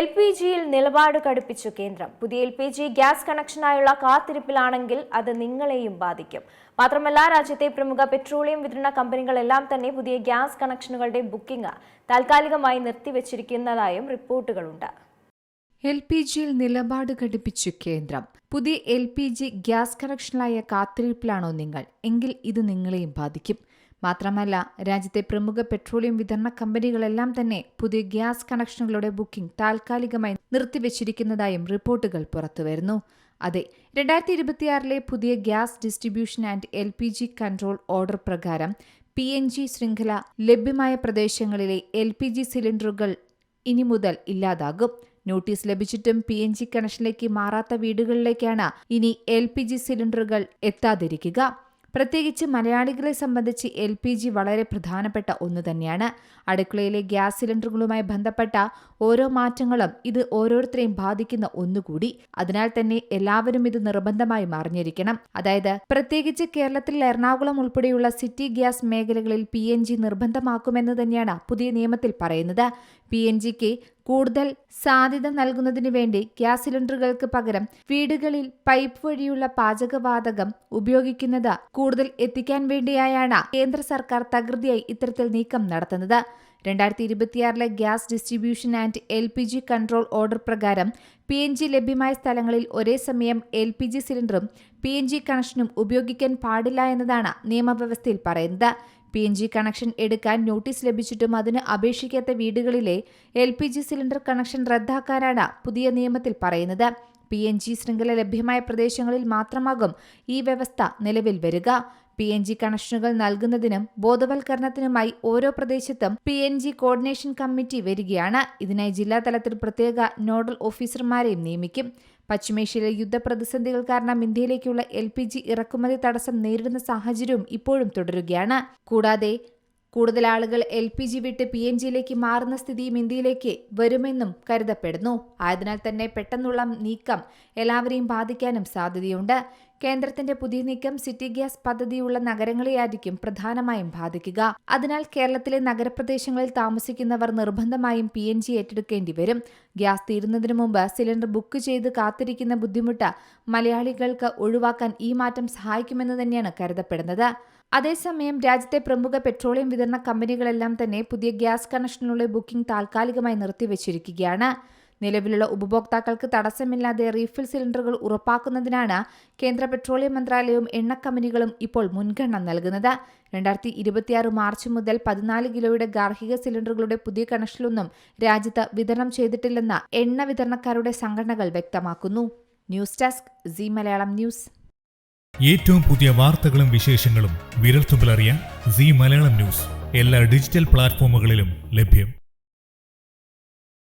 LPGയിൽ നിലപാട് കടുപ്പിച്ചു കേന്ദ്രം. പുതിയ LPG ഗ്യാസ് കണക്ഷനായുള്ള കാത്തിരിപ്പിലാണെങ്കിൽ അത് നിങ്ങളെയും ബാധിക്കും. മാത്രമല്ല, രാജ്യത്തെ പ്രമുഖ പെട്രോളിയം വിതരണ കമ്പനികളെല്ലാം തന്നെ പുതിയ ഗ്യാസ് കണക്ഷനുകളുടെ ബുക്കിംഗ് താൽക്കാലികമായി നിർത്തിവച്ചിരിക്കുന്നതായും റിപ്പോർട്ടുകളുണ്ട്. LPGയിൽ നിലപാട് ഘടിപ്പിച്ചു കേന്ദ്രം. പുതിയ LPG ഗ്യാസ് കണക്ഷനായ കാത്തിരിപ്പിലാണോ നിങ്ങൾ? എങ്കിൽ ഇത് നിങ്ങളെയും ബാധിക്കും. മാത്രമല്ല, രാജ്യത്തെ പ്രമുഖ പെട്രോളിയം വിതരണ കമ്പനികളെല്ലാം തന്നെ പുതിയ ഗ്യാസ് കണക്ഷനുകളുടെ ബുക്കിംഗ് താൽക്കാലികമായി നിർത്തിവച്ചിരിക്കുന്നതായും റിപ്പോർട്ടുകൾ പുറത്തുവരുന്നു. അതെ, 2026 പുതിയ gas distribution and LPG control order പ്രകാരം PNG ശൃംഖല ലഭ്യമായ പ്രദേശങ്ങളിലെ LPG സിലിണ്ടറുകൾ ഇനി മുതൽ ഇല്ലാതാകും. നോട്ടീസ് ലഭിച്ചിട്ടും PNG കണക്ഷനിലേക്ക് മാറാത്ത വീടുകളിലേക്കാണ് ഇനി LPG സിലിണ്ടറുകൾ എത്താതിരിക്കുക. പ്രത്യേകിച്ച് മലയാളികളെ സംബന്ധിച്ച് LPG വളരെ പ്രധാനപ്പെട്ട ഒന്ന് തന്നെയാണ്. അടുക്കളയിലെ ഗ്യാസ് സിലിണ്ടറുകളുമായി ബന്ധപ്പെട്ട ഓരോ മാറ്റങ്ങളും ഇത് ഓരോരുത്തരെയും ബാധിക്കുന്ന ഒന്നുകൂടി. അതിനാൽ തന്നെ എല്ലാവരും ഇത് നിർബന്ധമായും അറിഞ്ഞിരിക്കണം. അതായത്, പ്രത്യേകിച്ച് കേരളത്തിൽ എറണാകുളം ഉൾപ്പെടെയുള്ള സിറ്റി ഗ്യാസ് മേഖലകളിൽ PNG നിർബന്ധമാക്കുമെന്ന് തന്നെയാണ് പുതിയ നിയമത്തിൽ പറയുന്നത്. PNGക്ക് കൂടുതൽ സാധ്യത നൽകുന്നതിനു വേണ്ടി ഗ്യാസ് സിലിണ്ടറുകൾക്ക് പകരം വീടുകളിൽ പൈപ്പ് വഴിയുള്ള പാചകവാതകം ഉപയോഗിക്കുന്നത് കൂടുതൽ എത്തിക്കാൻ വേണ്ടിയായാണ് കേന്ദ്ര സർക്കാർ തകൃതിയായി ഇത്തരത്തിൽ നീക്കം നടത്തുന്നത്. 2026 gas distribution and LPG control order പ്രകാരം PNG ലഭ്യമായ സ്ഥലങ്ങളിൽ ഒരേ സമയം LPG സിലിണ്ടറും PNG കണക്ഷനും ഉപയോഗിക്കാൻ പാടില്ല എന്നതാണ് നിയമവ്യവസ്ഥയിൽ പറയുന്നത്. PNG കണക്ഷൻ എടുക്കാൻ നോട്ടീസ് ലഭിച്ചിട്ടും അതിന് അപേക്ഷിക്കാത്ത വീടുകളിലെ LPG സിലിണ്ടർ കണക്ഷൻ റദ്ദാക്കാനാണ് പുതിയ നിയമത്തിൽ പറയുന്നത്. PNG ശൃംഖല ലഭ്യമായ പ്രദേശങ്ങളിൽ മാത്രമാകും ഈ വ്യവസ്ഥ നിലവിൽ വരിക. PNG കണക്ഷനുകൾ നൽകുന്നതിനും ബോധവൽക്കരണത്തിനുമായി ഓരോ പ്രദേശത്തും PNG കോർഡിനേഷൻ കമ്മിറ്റി വരികയാണ്. ഇതിനായി ജില്ലാതലത്തിൽ പ്രത്യേക നോഡൽ ഓഫീസർമാരെയും നിയമിക്കും. പശ്ചിമേഷ്യയിലെ യുദ്ധപ്രതിസന്ധികൾ കാരണം ഇന്ത്യയിലേക്കുള്ള LPG ഇറക്കുമതി തടസ്സം നേരിടുന്ന സാഹചര്യവും ഇപ്പോഴും തുടരുകയാണ്. കൂടാതെ കൂടുതൽ ആളുകൾ LPG വിട്ട് PNGയിലേക്ക് മാറുന്ന സ്ഥിതിയും ഇന്ത്യയിലേക്ക് വരുമെന്നും കരുതപ്പെടുന്നു. ആയതിനാൽ തന്നെ പെട്ടെന്നുള്ള നീക്കം എല്ലാവരെയും ബാധിക്കാനും സാധ്യതയുണ്ട്. കേന്ദ്രത്തിന്റെ പുതിയ നീക്കം സിറ്റി ഗ്യാസ് പദ്ധതിയുള്ള നഗരങ്ങളെയായിരിക്കും പ്രധാനമായും ബാധിക്കുക. അതിനാൽ കേരളത്തിലെ നഗരപ്രദേശങ്ങളിൽ താമസിക്കുന്നവർ നിർബന്ധമായും PNG ഏറ്റെടുക്കേണ്ടി വരും. ഗ്യാസ് തീരുന്നതിനു മുമ്പ് സിലിണ്ടർ ബുക്ക് ചെയ്ത് കാത്തിരിക്കുന്ന ബുദ്ധിമുട്ട് മലയാളികൾക്ക് ഒഴിവാക്കാൻ ഈ മാറ്റം സഹായിക്കുമെന്ന് തന്നെയാണ് കരുതപ്പെടുന്നത്. അതേസമയം രാജ്യത്തെ പ്രമുഖ പെട്രോളിയം വിതരണ കമ്പനികളെല്ലാം തന്നെ പുതിയ ഗ്യാസ് കണക്ഷനുള്ള ബുക്കിംഗ് താൽക്കാലികമായി നിർത്തിവച്ചിരിക്കുകയാണ്. നിലവിലുള്ള ഉപഭോക്താക്കൾക്ക് തടസ്സമില്ലാതെ റീഫിൽ സിലിണ്ടറുകൾ ഉറപ്പാക്കുന്നതിനാണ് കേന്ദ്ര പെട്രോളിയം മന്ത്രാലയവും എണ്ണ കമ്പനികളും ഇപ്പോൾ മുൻഗണന നൽകുന്നത്. 2026 മാർച്ച് മുതൽ 14 കിലോയുടെ ഗാർഹിക സിലിണ്ടറുകളുടെ പുതിയ കണക്ഷനൊന്നും രാജ്യത്ത് വിതരണം ചെയ്തിട്ടില്ലെന്ന് എണ്ണ വിതരണക്കാരുടെ സംഘടനകൾ വ്യക്തമാക്കുന്നു. News desk Zee Malayalam news. ഏറ്റവും പുതിയ വാർത്തകളും വിശേഷങ്ങളും വിരൽത്തുമ്പിലറിയാൻ സീ മലയാളം ന്യൂസ് എല്ലാ ഡിജിറ്റൽ പ്ലാറ്റ്ഫോമുകളിലും ലഭ്യം.